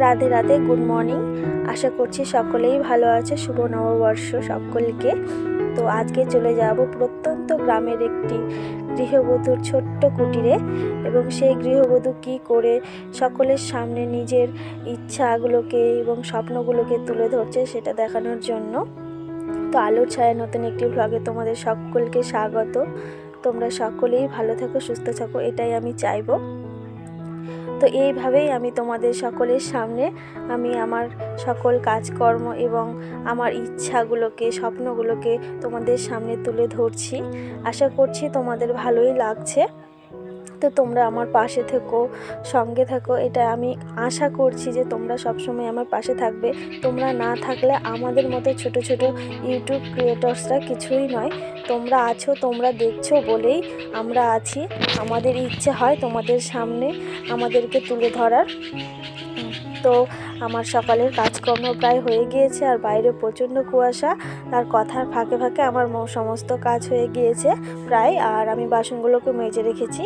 Radhe Radhe, good morning. আশা করছি সকলেই ভালো আছে। শুভ নববর্ষ সকলকে। তো আজকে চলে যাব প্রত্যন্ত গ্রামের একটি গৃহবধূর ছোট্ট কুটিরে, এবং সেই গৃহবধূ কী করে সকলের সামনে নিজের ইচ্ছাগুলোকে এবং স্বপ্নগুলোকে তুলে ধরছে সেটা দেখানোর জন্য। তো আলোর ছায়া নতুন একটি ব্লগে তোমাদের সকলকে স্বাগত। তোমরা সকলেই ভালো থাকো, সুস্থ থাকো, এটাই আমি চাইবো। তো এইভাবেই আমি তোমাদের সকলের সামনে আমি আমার সকল কাজকর্ম এবং আমার ইচ্ছাগুলোকে, স্বপ্নগুলোকে তোমাদের সামনে তুলে ধরছি। আশা করছি তোমাদের ভালোই লাগছে। তো তোমরা আমার পাশে থেকো, সঙ্গে থাকো, এটা আমি আশা করছি যে তোমরা সবসময় আমার পাশে থাকবে। তোমরা না থাকলে আমাদের মতো ছোট ছোট ইউটিউব ক্রিয়েটরসরা কিছুই নয়। তোমরা আছো, তোমরা দেখছো বলেই আমরা আছি। আমাদের ইচ্ছে হয় তোমাদের সামনে আমাদেরকে তুলে ধরার। তো আমার সকালের কাজকর্ম প্রায় হয়ে গিয়েছে, আর বাইরে প্রচণ্ড কুয়াশা, আর কথার ফাঁকে ফাঁকে আমার সমস্ত কাজ হয়ে গিয়েছে প্রায়। আর আমি বাসনগুলোকে মেজে রেখেছি,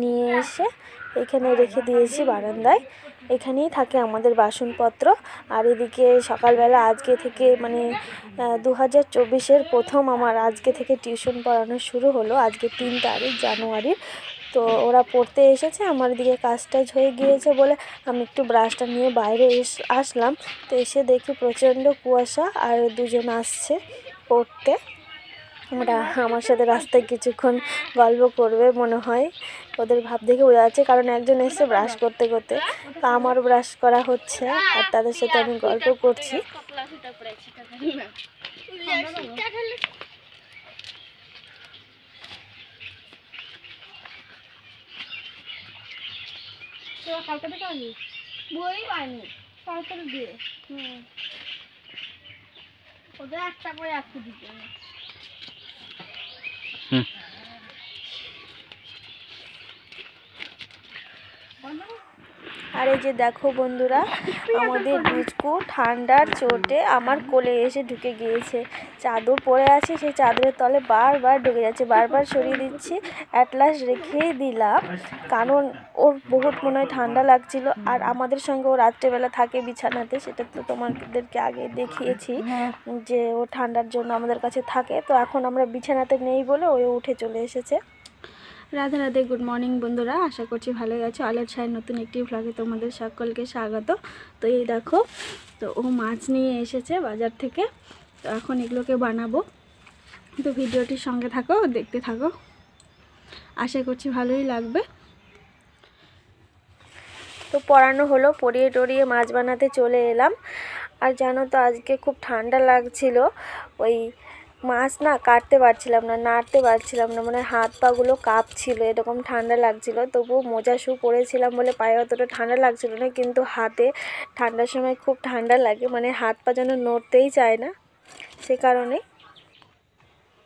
নিয়ে এসে এখানে রেখে দিয়েছি বারান্দায়। এখানেই থাকে আমাদের বাসনপত্র। আর এদিকে সকালবেলা আজকে থেকে 2024-এর প্রথম আমার আজকে থেকে টিউশন পড়ানো শুরু হলো। আজকে 3 তারিখ জানুয়ারি। তো ওরা পড়তে এসেছে, আমার দিকে কাজ টাজ হয়ে গিয়েছে বলে আমি একটু ব্রাশটা নিয়ে বাইরে আসলাম। তো এসে দেখি প্রচণ্ড কুয়াশা, আর দুজন আসছে পড়তে। ওরা আমার সাথে রাস্তায় কিছুক্ষণ গল্প করবে মনে হয়, ওদের ভাব দেখে বোঝা যাচ্ছে, কারণ একজন এসে ব্রাশ করতে করতে, তা আমারও ব্রাশ করা হচ্ছে আর তাদের সাথে আমি গল্প করছি। বই পাইনি সরকারি দিয়ে, ওদের একটা করে একটু দিতে। আর এই যে দেখো বন্ধুরা, আমাদের দুচকু ঠান্ডার চোটে আমার কোলে এসে ঢুকে গিয়েছে। চাদর পরে আছে, সেই চাদরের তলে বারবার ঢুকে যাচ্ছে, বারবার সরিয়ে দিচ্ছি, অ্যাট লাস্ট রেখেই দিলাম, কারণ ওর বহুত মনে হয় ঠান্ডা লাগছিল। আর আমাদের সঙ্গে ও রাত্রেবেলা থাকে বিছানাতে, সেটা তো তোমাদেরকে আগে দেখিয়েছি যে ও ঠান্ডার জন্য আমাদের কাছে থাকে। তো এখন আমরা বিছানাতে নেই বলে ও উঠে চলে এসেছে। রাধে রাধে, গুড মর্নিং বন্ধুরা। আশা করছি ভালোই আছো। আলোর ছায়ের নতুন একটি ভ্লগে তোমাদের সকলকে স্বাগত। তো এই দেখো, তো ও মাছ নিয়ে এসেছে বাজার থেকে। তো এখন এগুলোকে বানাবো। তো ভিডিওটির সঙ্গে থাকো, দেখতে থাকো, আশা করছি ভালোই লাগবে। তো পড়ানো হলো, পড়িয়ে টড়িয়ে মাছ বানাতে চলে এলাম। আর জানো তো আজকে খুব ঠান্ডা লাগছিল, ওই মাছ না কাটতে পারছিলাম না, নাড়তে পারছিলাম না, মানে হাত পাগুলো কাঁপছিল, এরকম ঠান্ডা লাগছিল। তবুও মোজা শু পরেছিলাম বলে পায়ে অতটা ঠান্ডা লাগছিল না, কিন্তু হাতে ঠান্ডার সময় খুব ঠান্ডা লাগে, মানে হাত পা যেন নড়তেই চায় না, সে কারণে।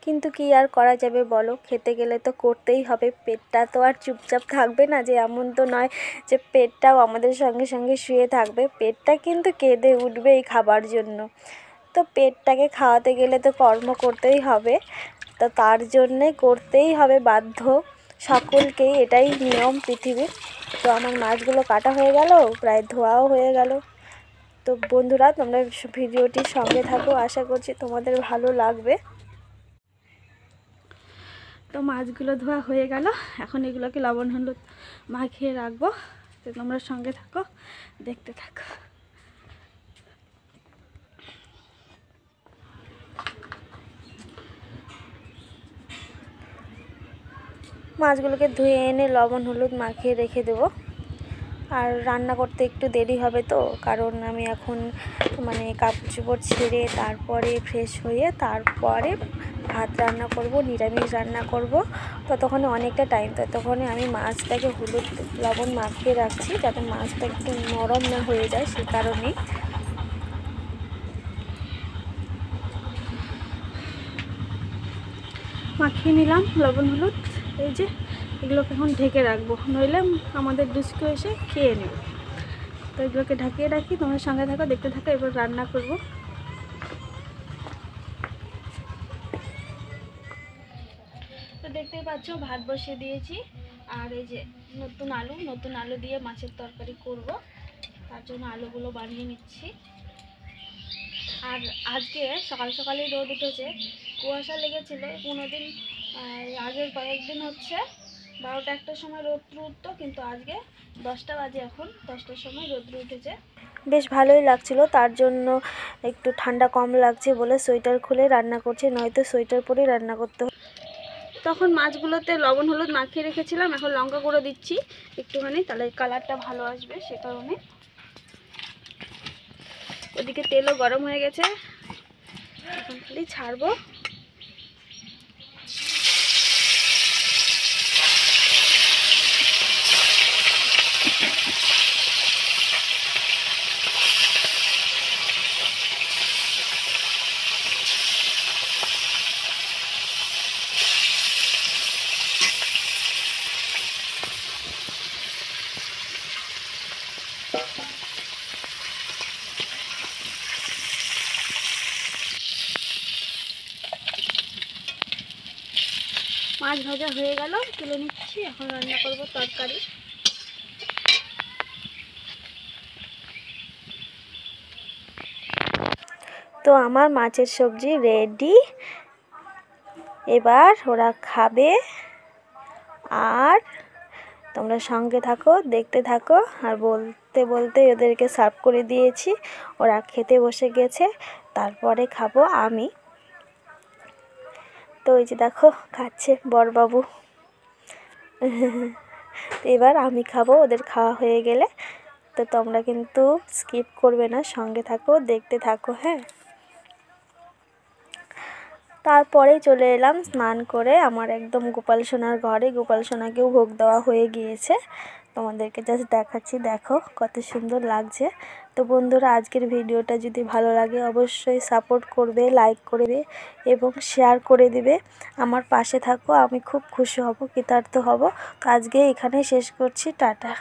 কিন্তু কি আর করা যাবে বলো, খেতে গেলে তো করতেই হবে। পেটটা তো আর চুপচাপ থাকবে না, যে এমন তো নয় যে পেটটাও আমাদের সঙ্গে সঙ্গে শুয়ে থাকবে। পেটটা কিন্তু কেঁদে উঠবে এই খাবার জন্য। তো পেটটাকে খাওয়াতে গেলে তো কর্ম করতেই হবে, তো তার জন্যে করতেই হবে বাধ্য সকলকেই, এটাই নিয়ম পৃথিবীর। তো আমার মাছগুলো কাটা হয়ে গেল, প্রায় ধোয়াও হয়ে গেল। তো বন্ধুরা তোমরা ভিডিওটির সঙ্গে থাকো, আশা করছি তোমাদের ভালো লাগবে। তো মাছগুলো ধোয়া হয়ে গেল, এখন এগুলোকে লবণ হলুদ মাখিয়ে রাখবো। তো তোমরা সঙ্গে থাকো, দেখতে থাকো। মাছগুলোকে ধুয়ে এনে লবণ হলুদ মাখিয়ে রেখে দেবো। আর রান্না করতে একটু দেরি হবে, তো কারণ আমি এখন কাপড় চোপড় ছেড়ে তারপরে ফ্রেশ হয়ে তারপরে ভাত রান্না করব, নিরামিষ রান্না করব। ততক্ষণে অনেকটা টাইম, ততক্ষণে আমি মাছটাকে হলুদ লবণ মাখিয়ে রাখছি, যাতে মাছটা একটু নরম না হয়ে যায়, সে কারণেই। মাখিয়ে নিলাম লবণ হলুদ। এই যে এগুলোকে এখন ঢেকে রাখবো, নইলে আমাদের দুষ্কু এসে খেয়ে নেবে। তো এগুলোকে ঢাকিয়ে রাখি, তোমার সঙ্গে থাকো, দেখতে থাকো। এবার রান্না করব। তো দেখতেই পাচ্ছ ভাত বসিয়ে দিয়েছি, আর এই যে নতুন আলু দিয়ে মাছের তরকারি করব। তার জন্য আলুগুলো বানিয়ে নিচ্ছি। আর আজকে সকাল সকালেই রোদ উঠেছে, কুয়াশা লেগেছিল 15 দিন আগের কয়েকদিন হচ্ছে 12টা-1টার সময় রোদ্র উঠতো, কিন্তু আজকে 10টা বাজে, এখন 10টার সময় রোদ্র উঠেছে। বেশ ভালোই লাগছিল, তার জন্য একটু ঠান্ডা কম লাগছে বলে সোয়েটার খুলে রান্না করছি, নয়তো সোয়েটার পরেই রান্না করতে হবে। তখন মাছগুলোতে লবণ হলুদ মাখিয়ে রেখেছিলাম, এখন লঙ্কা গুঁড়ো দিচ্ছি একটুখানি, তাহলে কালারটা ভালো আসবে, সে কারণে। ওদিকে তেলও গরম হয়ে গেছে, এখন খালি ছাড়বো। মাছ ভাজা হয়ে গেল, তুলে নিচ্ছি, এখন রান্না করব তরকারি। তো আমার মাছের সবজি রেডি, এবার ওরা খাবে। আর তোমরা সঙ্গে থাকো, দেখতে থাকো। আর বলতে বলতে ওদেরকে সার্ভ করে দিয়েছি, ওরা খেতে বসে গেছে, তারপরে খাবো আমি। তো এই যে দেখো খাচ্ছে বড়বাবু। এবার আমি খাবো ওদের খাওয়া হয়ে গেলে। তো তোমরা কিন্তু স্কিপ করবে না, সঙ্গে থাকো, দেখতে থাকো। হ্যাঁ, তারপরে চলে এলাম স্নান করে আমার একদম গোপাল সোনার ঘরে। গোপাল সোনাকেও ভোগ দেওয়া হয়ে গিয়েছে, তোমাদেরকে জাস্ট দেখাচ্ছি, দেখো কত সুন্দর লাগছে। তো বন্ধুরা, আজকের ভিডিওটা যদি ভালো লাগে অবশ্যই সাপোর্ট করবে, লাইক করবে এবং শেয়ার করে দিবে। আমার পাশে থাকো, আমি খুব খুশি হব, কৃতার্থ হব। তো আজকে এখানেই শেষ করছি, টাটা।